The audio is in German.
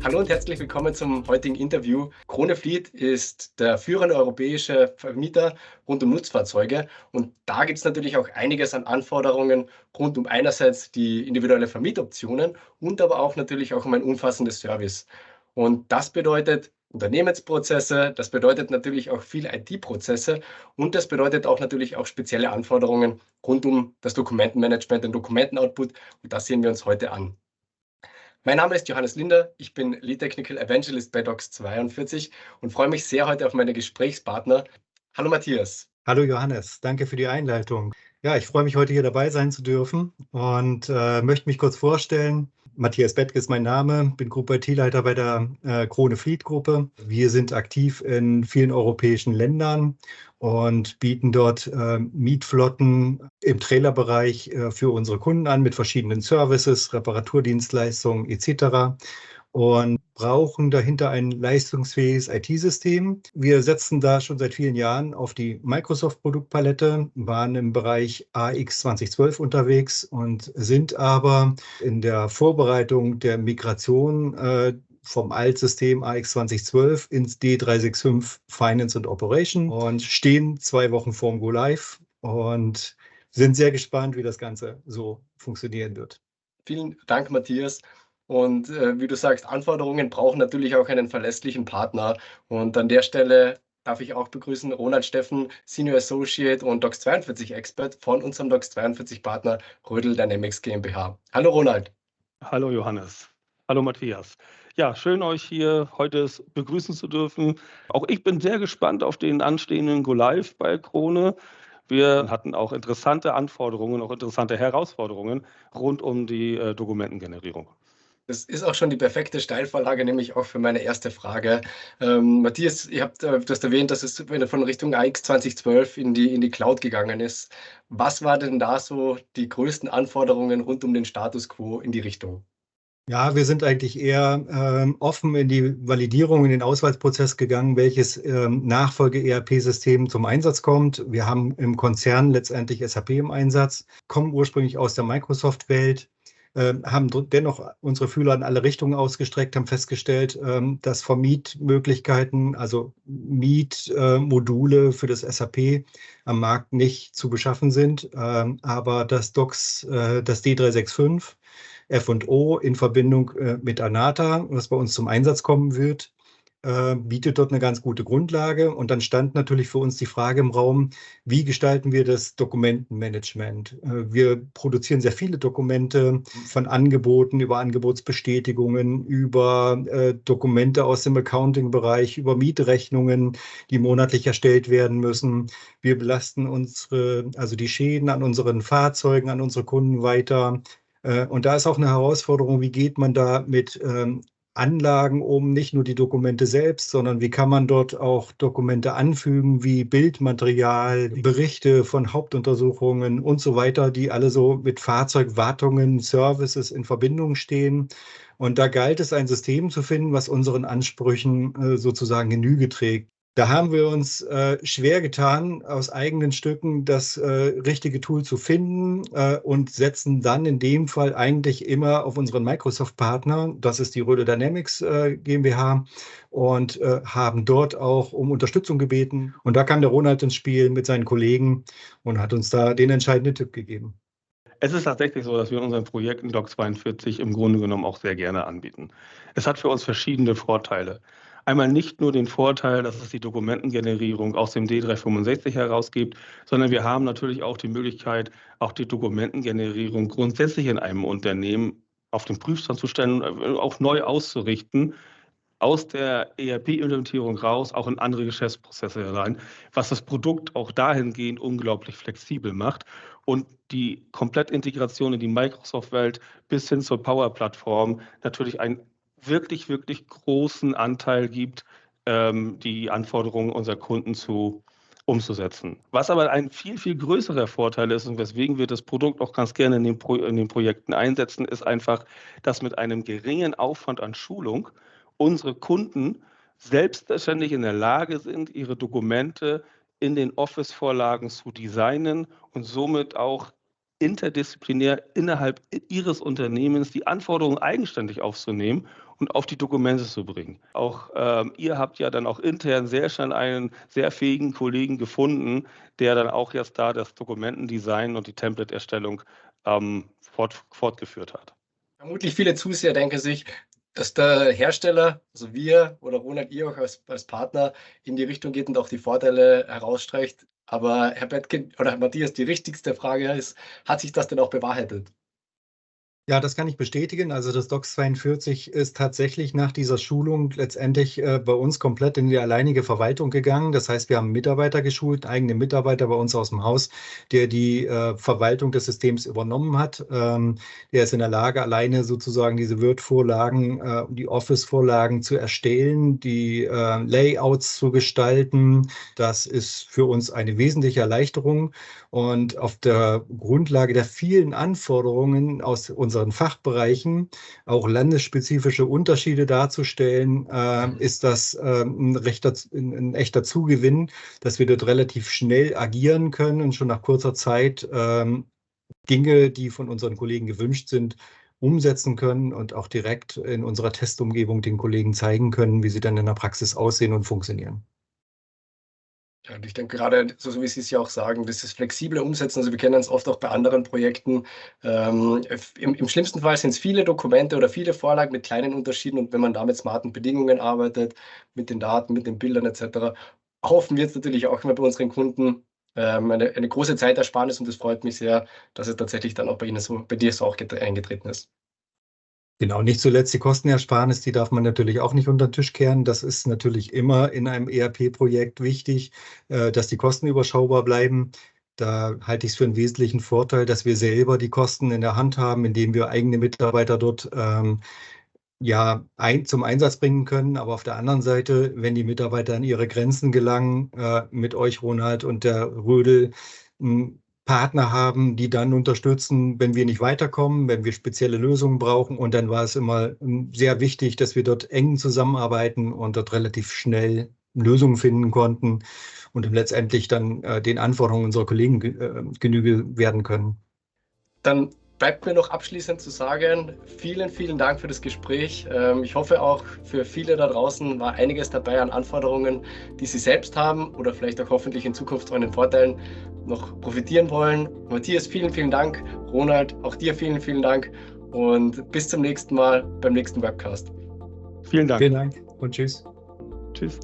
Hallo und herzlich willkommen zum heutigen Interview. Krone Fleet ist der führende europäische Vermieter rund um Nutzfahrzeuge und da gibt es natürlich auch einiges an Anforderungen rund um einerseits die individuelle Vermietoptionen und aber auch natürlich auch um ein umfassendes Service. Und das bedeutet Unternehmensprozesse, das bedeutet natürlich auch viel IT-Prozesse und das bedeutet auch natürlich auch spezielle Anforderungen rund um das Dokumentenmanagement, den Dokumentenoutput und das sehen wir uns heute an. Mein Name ist Johannes Linder, ich bin Lead Technical Evangelist bei Docs42 und freue mich sehr heute auf meine Gesprächspartner. Hallo Matthias. Hallo Johannes, danke für die Einleitung. Ja, ich freue mich, heute hier dabei sein zu dürfen und möchte mich kurz vorstellen. Matthias Bettke ist mein Name, bin Group IT-Leiter bei der Krone Fleet Gruppe. Wir sind aktiv in vielen europäischen Ländern und bieten dort Mietflotten im Trailerbereich für unsere Kunden an mit verschiedenen Services, Reparaturdienstleistungen etc. und brauchen dahinter ein leistungsfähiges IT-System. Wir setzen da schon seit vielen Jahren auf die Microsoft-Produktpalette, waren im Bereich AX 2012 unterwegs und sind aber in der Vorbereitung der Migration vom Altsystem AX 2012 ins D365 Finance and Operation und stehen 2 Wochen vorm Go Live und sind sehr gespannt, wie das Ganze so funktionieren wird. Vielen Dank, Matthias. Und wie du sagst, Anforderungen brauchen natürlich auch einen verlässlichen Partner. Und an der Stelle darf ich auch begrüßen Ronald Steffen, Senior Associate und Docs42 Expert von unserem Docs42 Partner Rödel Dynamics GmbH. Hallo Ronald. Hallo Johannes. Hallo Matthias. Ja, schön euch hier heute begrüßen zu dürfen. Auch ich bin sehr gespannt auf den anstehenden Go Live bei Krone. Wir hatten auch interessante Anforderungen, auch interessante Herausforderungen rund um die Dokumentengenerierung. Das ist auch schon die perfekte Steilvorlage, nämlich auch für meine erste Frage. Matthias, du hast erwähnt, dass es von Richtung AX 2012 in die Cloud gegangen ist. Was waren denn da so die größten Anforderungen rund um den Status quo in die Richtung? Ja, wir sind eigentlich eher offen in die Validierung, in den Auswahlprozess gegangen, welches Nachfolge-ERP-System zum Einsatz kommt. Wir haben im Konzern letztendlich SAP im Einsatz, kommen ursprünglich aus der Microsoft-Welt, haben dennoch unsere Fühler in alle Richtungen ausgestreckt, haben festgestellt, dass Vermietmöglichkeiten, also Mietmodule für das SAP am Markt nicht zu beschaffen sind, aber das D365 F&O in Verbindung mit Anata, was bei uns zum Einsatz kommen wird, bietet dort eine ganz gute Grundlage. Und dann stand natürlich für uns die Frage im Raum, wie gestalten wir das Dokumentenmanagement? Wir produzieren sehr viele Dokumente von Angeboten über Angebotsbestätigungen, über Dokumente aus dem Accounting-Bereich, über Mietrechnungen, die monatlich erstellt werden müssen. Wir belasten also die Schäden an unseren Fahrzeugen, an unsere Kunden weiter. Und da ist auch eine Herausforderung, wie geht man da mit Anlagen um, nicht nur die Dokumente selbst, sondern wie kann man dort auch Dokumente anfügen, wie Bildmaterial, Berichte von Hauptuntersuchungen und so weiter, die alle so mit Fahrzeugwartungen, Services in Verbindung stehen. Und da galt es, ein System zu finden, was unseren Ansprüchen sozusagen Genüge trägt. Da haben wir uns schwer getan, aus eigenen Stücken das richtige Tool zu finden und setzen dann in dem Fall eigentlich immer auf unseren Microsoft-Partner, das ist die Rödel Dynamics GmbH, und haben dort auch um Unterstützung gebeten. Und da kam der Ronald ins Spiel mit seinen Kollegen und hat uns da den entscheidenden Tipp gegeben. Es ist tatsächlich so, dass wir unseren Projekten Doc42 im Grunde genommen auch sehr gerne anbieten. Es hat für uns verschiedene Vorteile. Einmal nicht nur den Vorteil, dass es die Dokumentengenerierung aus dem D365 herausgibt, sondern wir haben natürlich auch die Möglichkeit, auch die Dokumentengenerierung grundsätzlich in einem Unternehmen auf den Prüfstand zu stellen und auch neu auszurichten, aus der ERP-Implementierung raus, auch in andere Geschäftsprozesse hinein, was das Produkt auch dahingehend unglaublich flexibel macht und die Komplettintegration in die Microsoft-Welt bis hin zur Power-Plattform natürlich einen wirklich, wirklich großen Anteil gibt, die Anforderungen unserer Kunden umzusetzen. Was aber ein viel, viel größerer Vorteil ist und weswegen wir das Produkt auch ganz gerne in den Projekten einsetzen, ist einfach, dass mit einem geringen Aufwand an Schulung unsere Kunden selbstverständlich in der Lage sind, ihre Dokumente in den Office-Vorlagen zu designen und somit auch interdisziplinär innerhalb ihres Unternehmens die Anforderungen eigenständig aufzunehmen und auf die Dokumente zu bringen. Auch ihr habt ja dann auch intern sehr schnell einen sehr fähigen Kollegen gefunden, der dann auch jetzt da das Dokumentendesign und die Template-Erstellung fortgeführt hat. Vermutlich viele Zuseher denken sich, dass der Hersteller, also wir oder Ronald, ihr auch als Partner in die Richtung geht und auch die Vorteile herausstreicht. Aber Herr Bettgen oder Herr Matthias, die richtigste Frage ist, hat sich das denn auch bewahrheitet? Ja, das kann ich bestätigen. Also das Docs 42 ist tatsächlich nach dieser Schulung letztendlich bei uns komplett in die alleinige Verwaltung gegangen. Das heißt, wir haben Mitarbeiter geschult, eigene Mitarbeiter bei uns aus dem Haus, der die Verwaltung des Systems übernommen hat. Der ist in der Lage, alleine sozusagen diese Word-Vorlagen, die Office-Vorlagen zu erstellen, die Layouts zu gestalten. Das ist für uns eine wesentliche Erleichterung. Und auf der Grundlage der vielen Anforderungen aus unseren Fachbereichen, auch landesspezifische Unterschiede darzustellen, ist das ein echter Zugewinn, dass wir dort relativ schnell agieren können und schon nach kurzer Zeit Dinge, die von unseren Kollegen gewünscht sind, umsetzen können und auch direkt in unserer Testumgebung den Kollegen zeigen können, wie sie dann in der Praxis aussehen und funktionieren. Ja, und ich denke gerade, so wie Sie es ja auch sagen, das ist flexible Umsetzen. Also wir kennen es oft auch bei anderen Projekten. Im schlimmsten Fall sind es viele Dokumente oder viele Vorlagen mit kleinen Unterschieden. Und wenn man da mit smarten Bedingungen arbeitet, mit den Daten, mit den Bildern etc., hoffen wir jetzt natürlich auch immer bei unseren Kunden eine große Zeitersparnis. Und es freut mich sehr, dass es tatsächlich dann auch bei Ihnen so, bei dir so auch eingetreten ist. Genau, nicht zuletzt die Kostenersparnis, die darf man natürlich auch nicht unter den Tisch kehren. Das ist natürlich immer in einem ERP-Projekt wichtig, dass die Kosten überschaubar bleiben. Da halte ich es für einen wesentlichen Vorteil, dass wir selber die Kosten in der Hand haben, indem wir eigene Mitarbeiter dort zum Einsatz bringen können. Aber auf der anderen Seite, wenn die Mitarbeiter an ihre Grenzen gelangen, mit euch, Ronald, und der Rödel, Partner haben, die dann unterstützen, wenn wir nicht weiterkommen, wenn wir spezielle Lösungen brauchen. Und dann war es immer sehr wichtig, dass wir dort eng zusammenarbeiten und dort relativ schnell Lösungen finden konnten und letztendlich dann den Anforderungen unserer Kollegen Genüge werden können. Dann bleibt mir noch abschließend zu sagen, vielen, vielen Dank für das Gespräch. Ich hoffe auch für viele da draußen war einiges dabei an Anforderungen, die Sie selbst haben oder vielleicht auch hoffentlich in Zukunft von den Vorteilen noch profitieren wollen. Matthias, vielen, vielen Dank. Ronald, auch dir vielen, vielen Dank und bis zum nächsten Mal beim nächsten Webcast. Vielen Dank. Vielen Dank und tschüss. Tschüss.